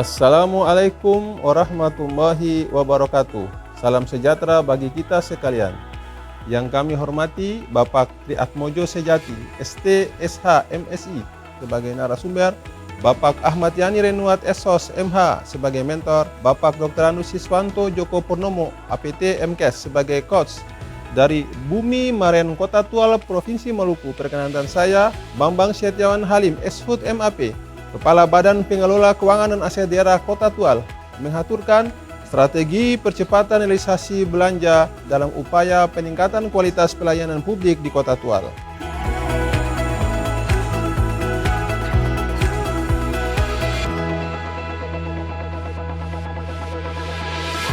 Assalamualaikum warahmatullahi wabarakatuh. Salam sejahtera bagi kita sekalian. Yang kami hormati Bapak Triatmojo Sejati, ST, SH, MSI sebagai narasumber, Bapak Ahmad Yani Renuat SOS MH sebagai mentor, Bapak Dr. Anus Siswanto Joko Purnomo APT MKes sebagai coach dari Bumi Maren Kota Tual Provinsi Maluku. Perkenalkan saya Bambang Setiawan Halim, SHUT MAP, Kepala Badan Pengelola Keuangan dan Aset Daerah Kota Tual, mengaturkan strategi percepatan realisasi belanja dalam upaya peningkatan kualitas pelayanan publik di Kota Tual.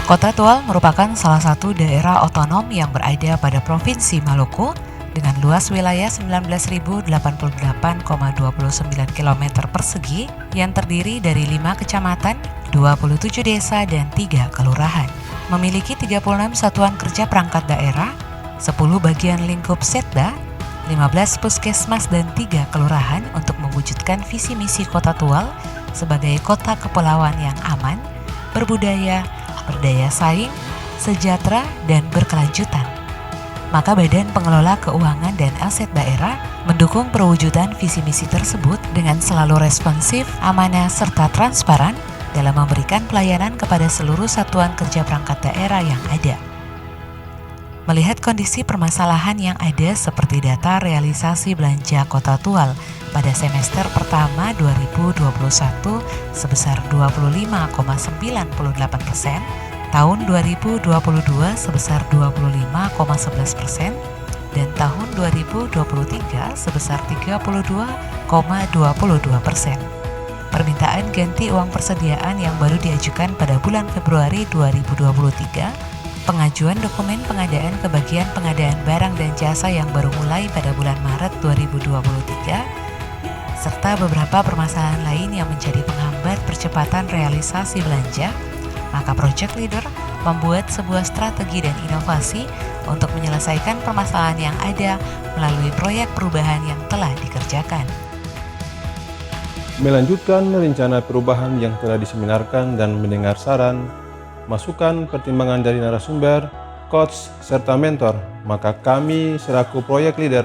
Kota Tual merupakan salah satu daerah otonom yang berada pada Provinsi Maluku dengan luas wilayah 19.088,29 km persegi yang terdiri dari 5 kecamatan, 27 desa, dan 3 kelurahan. Memiliki 36 satuan kerja perangkat daerah, 10 bagian lingkup setda, 15 puskesmas, dan 3 kelurahan untuk mewujudkan visi misi Kota Tual sebagai kota kepulauan yang aman, berbudaya, berdaya saing, sejahtera, dan berkelanjutan. Maka Badan Pengelola Keuangan dan Aset Daerah mendukung perwujudan visi misi tersebut dengan selalu responsif, amanah, serta transparan dalam memberikan pelayanan kepada seluruh satuan kerja perangkat daerah yang ada. Melihat kondisi permasalahan yang ada seperti data realisasi belanja Kota Tual pada semester pertama 2021 sebesar 25,98%, tahun 2022 sebesar 25,11%, dan tahun 2023 sebesar 32,22%. Permintaan ganti uang persediaan yang baru diajukan pada bulan Februari 2023, pengajuan dokumen pengadaan ke bagian pengadaan barang dan jasa yang baru mulai pada bulan Maret 2023, serta beberapa permasalahan lain yang menjadi penghambat percepatan realisasi belanja, maka Project Leader membuat sebuah strategi dan inovasi untuk menyelesaikan permasalahan yang ada melalui proyek perubahan yang telah dikerjakan. Melanjutkan rencana perubahan yang telah diseminarkan dan mendengar saran, masukan, pertimbangan dari narasumber, coach, serta mentor, maka kami selaku Project Leader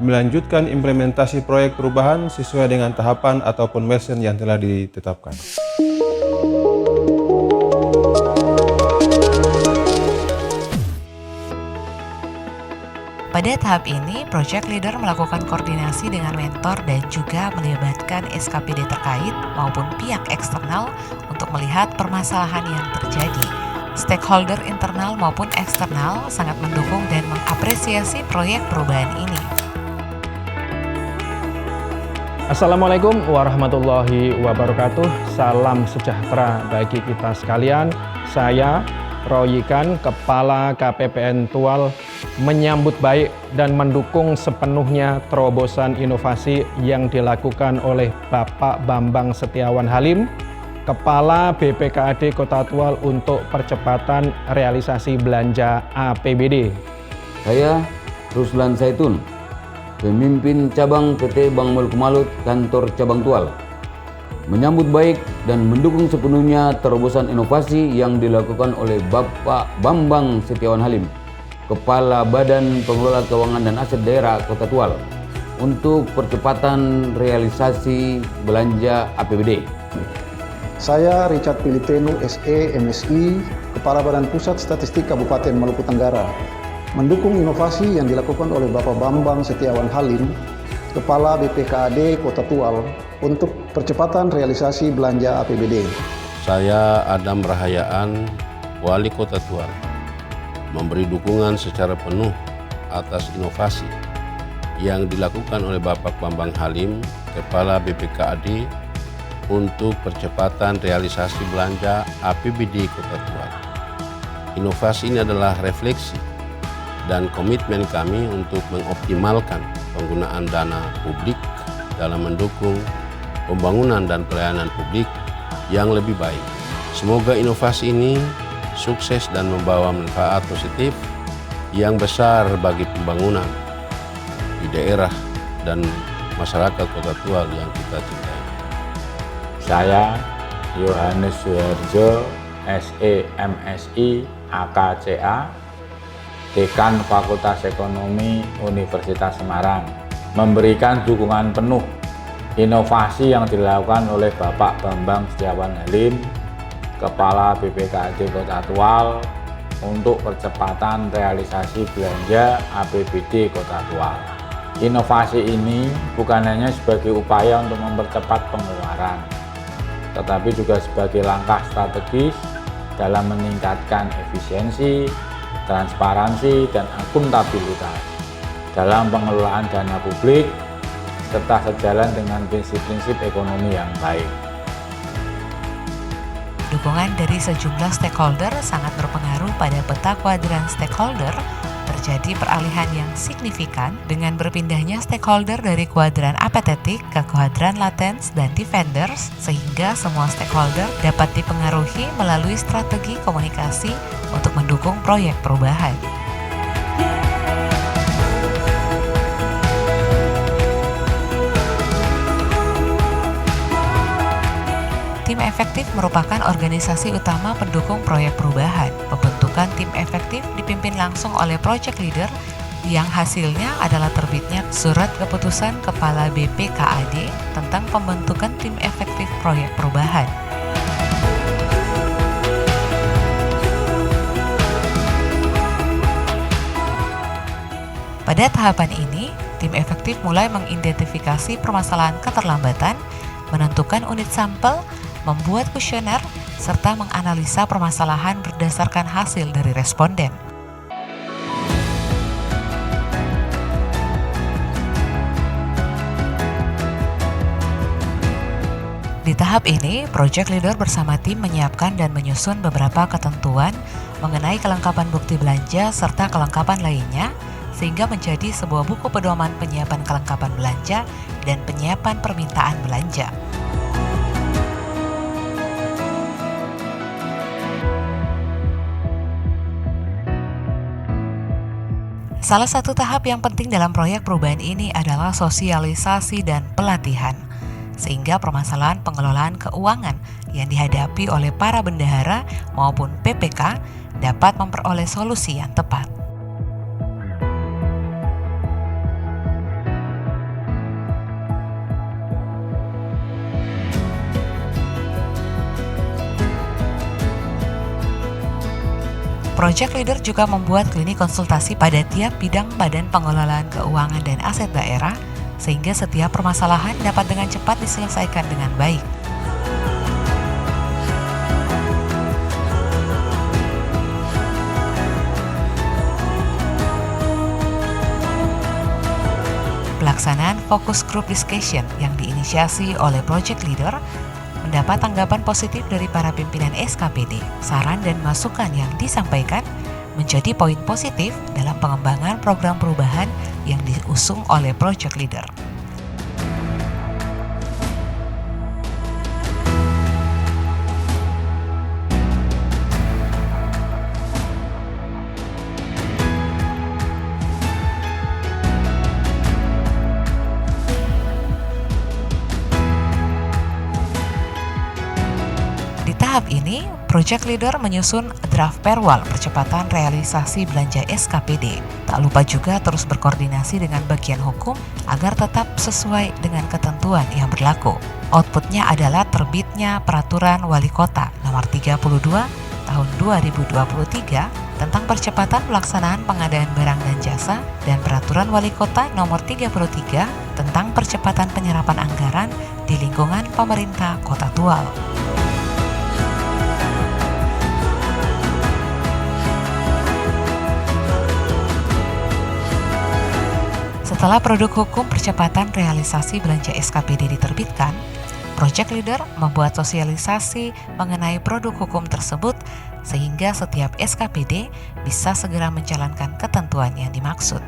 melanjutkan implementasi proyek perubahan sesuai dengan tahapan ataupun milestone yang telah ditetapkan. Pada tahap ini, Project Leader melakukan koordinasi dengan mentor dan juga melibatkan SKPD terkait maupun pihak eksternal untuk melihat permasalahan yang terjadi. Stakeholder internal maupun eksternal sangat mendukung dan mengapresiasi proyek perubahan ini. Assalamualaikum warahmatullahi wabarakatuh. Salam sejahtera bagi kita sekalian. Saya Royikan, Kepala KPPN Tual, menyambut baik dan mendukung sepenuhnya terobosan inovasi yang dilakukan oleh Bapak Bambang Setiawan Halim, Kepala BPKAD Kota Tual untuk percepatan realisasi belanja APBD. Saya Ruslan Zaitun, pemimpin cabang PT Bank Maluku Malut, kantor cabang Tual, menyambut baik dan mendukung sepenuhnya terobosan inovasi yang dilakukan oleh Bapak Bambang Setiawan Halim, Kepala Badan Pengelola Keuangan dan Aset Daerah Kota Tual, untuk percepatan realisasi belanja APBD. Saya Richard Pilipenu, SE, MSI, Kepala Badan Pusat Statistik Kabupaten Maluku Tenggara, mendukung inovasi yang dilakukan oleh Bapak Bambang Setiawan Halim, Kepala BPKAD Kota Tual, untuk percepatan realisasi belanja APBD. Saya Adam Rahayaan, Wali Kota Tual, memberi dukungan secara penuh atas inovasi yang dilakukan oleh Bapak Bambang Halim, Kepala BPKAD, untuk percepatan realisasi belanja APBD Kota Tual. Inovasi ini adalah refleksi dan komitmen kami untuk mengoptimalkan penggunaan dana publik dalam mendukung pembangunan dan pelayanan publik yang lebih baik. Semoga inovasi ini sukses dan membawa manfaat positif yang besar bagi pembangunan di daerah dan masyarakat Kota Tual yang kita cintai. Saya Yohanes Suharjo, SE MSI AKCA, Dekan Fakultas Ekonomi Universitas Semarang, memberikan dukungan penuh inovasi yang dilakukan oleh Bapak Bambang Setiawan Halim, Kepala BPKAD Kota Tual, untuk percepatan realisasi belanja APBD Kota Tual. Inovasi ini bukan hanya sebagai upaya untuk mempercepat pengeluaran, tetapi juga sebagai langkah strategis dalam meningkatkan efisiensi, transparansi, dan akuntabilitas dalam pengelolaan dana publik, serta sejalan dengan prinsip-prinsip ekonomi yang baik. Dukungan dari sejumlah stakeholder sangat berpengaruh pada peta kuadran stakeholder. Terjadi peralihan yang signifikan dengan berpindahnya stakeholder dari kuadran apathetic ke kuadran latens dan defenders, sehingga semua stakeholder dapat dipengaruhi melalui strategi komunikasi untuk mendukung proyek perubahan. Tim efektif merupakan organisasi utama pendukung proyek perubahan. Pembentukan tim efektif dipimpin langsung oleh project leader yang hasilnya adalah terbitnya surat keputusan Kepala BPKAD tentang pembentukan tim efektif proyek perubahan. Pada tahapan ini, tim efektif mulai mengidentifikasi permasalahan keterlambatan, menentukan unit sampel, membuat kuesioner, serta menganalisa permasalahan berdasarkan hasil dari responden. Di tahap ini, project leader bersama tim menyiapkan dan menyusun beberapa ketentuan mengenai kelengkapan bukti belanja serta kelengkapan lainnya, sehingga menjadi sebuah buku pedoman penyiapan kelengkapan belanja dan penyiapan permintaan belanja. Salah satu tahap yang penting dalam proyek perubahan ini adalah sosialisasi dan pelatihan, sehingga permasalahan pengelolaan keuangan yang dihadapi oleh para bendahara maupun PPK dapat memperoleh solusi yang tepat. Project leader juga membuat klinik konsultasi pada tiap bidang badan pengelolaan keuangan dan aset daerah, sehingga setiap permasalahan dapat dengan cepat diselesaikan dengan baik. Pelaksanaan focus group discussion yang diinisiasi oleh project leader mendapat tanggapan positif dari para pimpinan SKPD. Saran dan masukan yang disampaikan menjadi poin positif dalam pengembangan program perubahan yang diusung oleh project leader. Tahap ini, project leader menyusun draft perwal percepatan realisasi belanja SKPD. Tak lupa juga terus berkoordinasi dengan bagian hukum agar tetap sesuai dengan ketentuan yang berlaku. Outputnya adalah terbitnya Peraturan Wali Kota Nomor 32 Tahun 2023 tentang percepatan pelaksanaan pengadaan barang dan jasa dan Peraturan Wali Kota Nomor 33 tentang percepatan penyerapan anggaran di lingkungan pemerintah Kota Tual. Setelah produk hukum percepatan realisasi belanja SKPD diterbitkan, project leader membuat sosialisasi mengenai produk hukum tersebut sehingga setiap SKPD bisa segera menjalankan ketentuan yang dimaksud.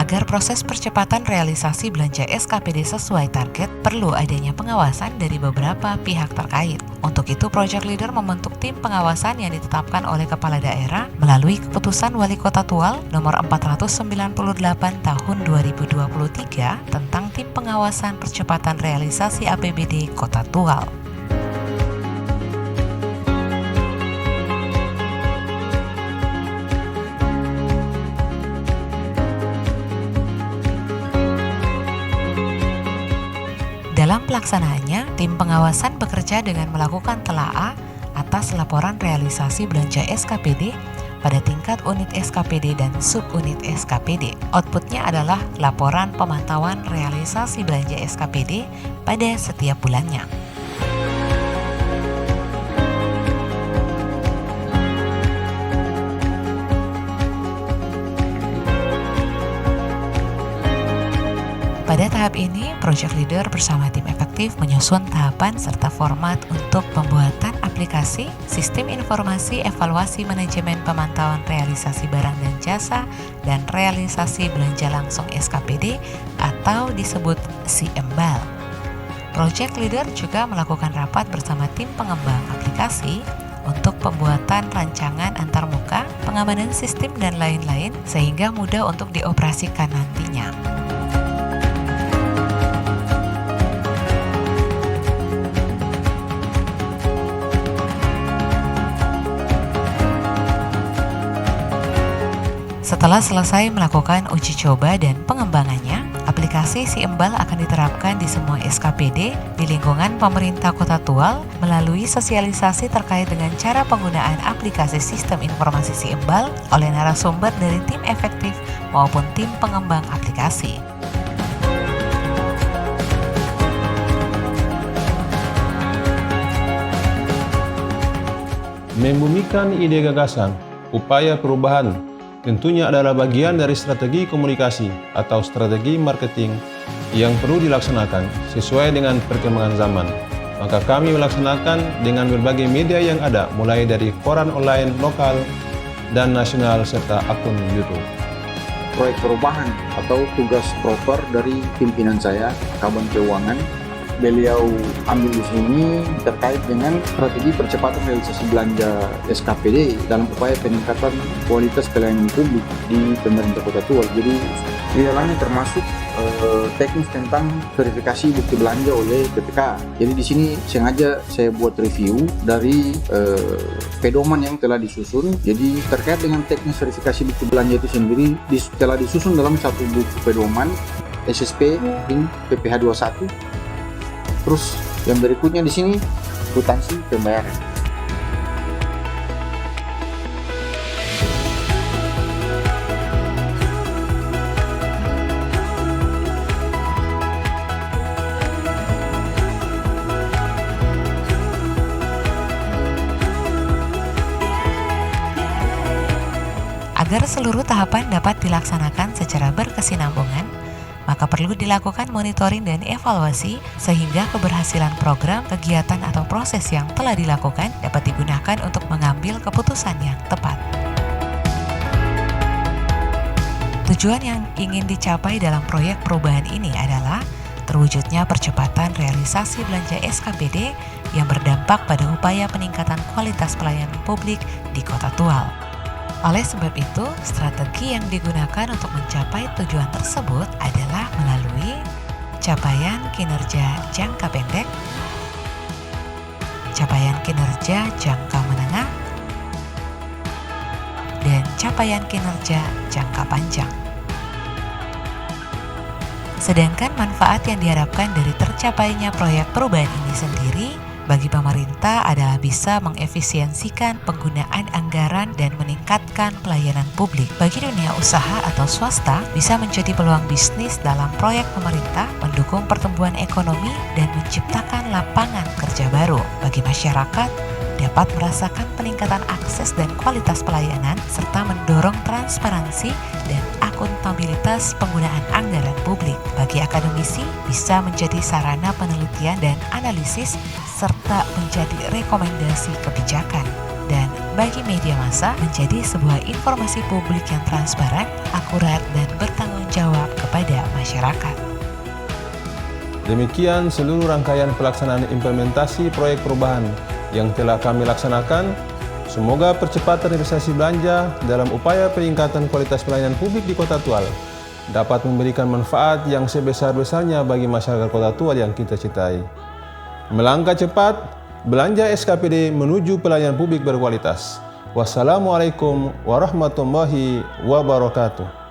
Agar proses percepatan realisasi belanja SKPD sesuai target, perlu adanya pengawasan dari beberapa pihak terkait. Untuk itu, Project Leader membentuk tim pengawasan yang ditetapkan oleh Kepala Daerah melalui Keputusan Wali Kota Tual Nomor 498 Tahun 2023 tentang Tim Pengawasan Percepatan Realisasi APBD Kota Tual. Dalam pelaksanaannya, tim pengawasan bekerja dengan melakukan telaah atas laporan realisasi belanja SKPD pada tingkat unit SKPD dan subunit SKPD. Outputnya adalah laporan pemantauan realisasi belanja SKPD pada setiap bulannya. Pada tahap ini, Project Leader bersama tim efektif menyusun tahapan serta format untuk pembuatan aplikasi Sistem Informasi Evaluasi Manajemen Pemantauan Realisasi Barang dan Jasa dan Realisasi Belanja Langsung SKPD atau disebut SIEMBAL. Project Leader juga melakukan rapat bersama tim pengembang aplikasi untuk pembuatan rancangan antarmuka, pengamanan sistem dan lain-lain sehingga mudah untuk dioperasikan nantinya. Setelah selesai melakukan uji coba dan pengembangannya, aplikasi SIEMBAL akan diterapkan di semua SKPD di lingkungan pemerintah Kota Tual melalui sosialisasi terkait dengan cara penggunaan aplikasi sistem informasi SIEMBAL oleh narasumber dari tim efektif maupun tim pengembang aplikasi. Membumikan ide gagasan, upaya perubahan tentunya adalah bagian dari strategi komunikasi atau strategi marketing yang perlu dilaksanakan sesuai dengan perkembangan zaman. Maka kami melaksanakan dengan berbagai media yang ada, mulai dari koran online lokal dan nasional serta akun YouTube. Proyek perubahan atau tugas proper dari pimpinan saya, Kabin Keuangan, beliau ambil di sini terkait dengan strategi percepatan realisasi belanja SKPD dalam upaya peningkatan kualitas pelayanan publik di pemerintah Kota Tual. Jadi di dalamnya termasuk teknis tentang verifikasi bukti belanja oleh BPK. Jadi di sini sengaja saya buat review dari pedoman yang telah disusun. Jadi terkait dengan teknis verifikasi bukti belanja itu sendiri telah disusun dalam satu buku pedoman SSP PPH 21. Terus yang berikutnya di sini kwitansi pembayaran. Agar seluruh tahapan dapat dilaksanakan secara berkesinambungan, maka perlu dilakukan monitoring dan evaluasi sehingga keberhasilan program, kegiatan, atau proses yang telah dilakukan dapat digunakan untuk mengambil keputusan yang tepat. Tujuan yang ingin dicapai dalam proyek perubahan ini adalah terwujudnya percepatan realisasi belanja SKPD yang berdampak pada upaya peningkatan kualitas pelayanan publik di Kota Tual. Oleh sebab itu, strategi yang digunakan untuk mencapai tujuan tersebut adalah melalui capaian kinerja jangka pendek, capaian kinerja jangka menengah, dan capaian kinerja jangka panjang. Sedangkan manfaat yang diharapkan dari tercapainya proyek perubahan ini sendiri bagi pemerintah adalah bisa mengefisiensikan penggunaan anggaran dan meningkatkan pelayanan publik. Bagi dunia usaha atau swasta, bisa menjadi peluang bisnis dalam proyek pemerintah, mendukung pertumbuhan ekonomi, dan menciptakan lapangan kerja baru. Bagi masyarakat, dapat merasakan peningkatan akses dan kualitas pelayanan, serta mendorong transparansi dan akuntabilitas penggunaan anggaran publik. Bagi akademisi, bisa menjadi sarana penelitian dan analisis, serta menjadi rekomendasi kebijakan. Dan bagi media massa, menjadi sebuah informasi publik yang transparan, akurat, dan bertanggung jawab masyarakat. Demikian seluruh rangkaian pelaksanaan implementasi proyek perubahan yang telah kami laksanakan. Semoga percepatan realisasi belanja dalam upaya peningkatan kualitas pelayanan publik di Kota Tual dapat memberikan manfaat yang sebesar-besarnya bagi masyarakat Kota Tual yang kita cintai. Melangkah cepat, belanja SKPD menuju pelayanan publik berkualitas. Wassalamualaikum warahmatullahi wabarakatuh.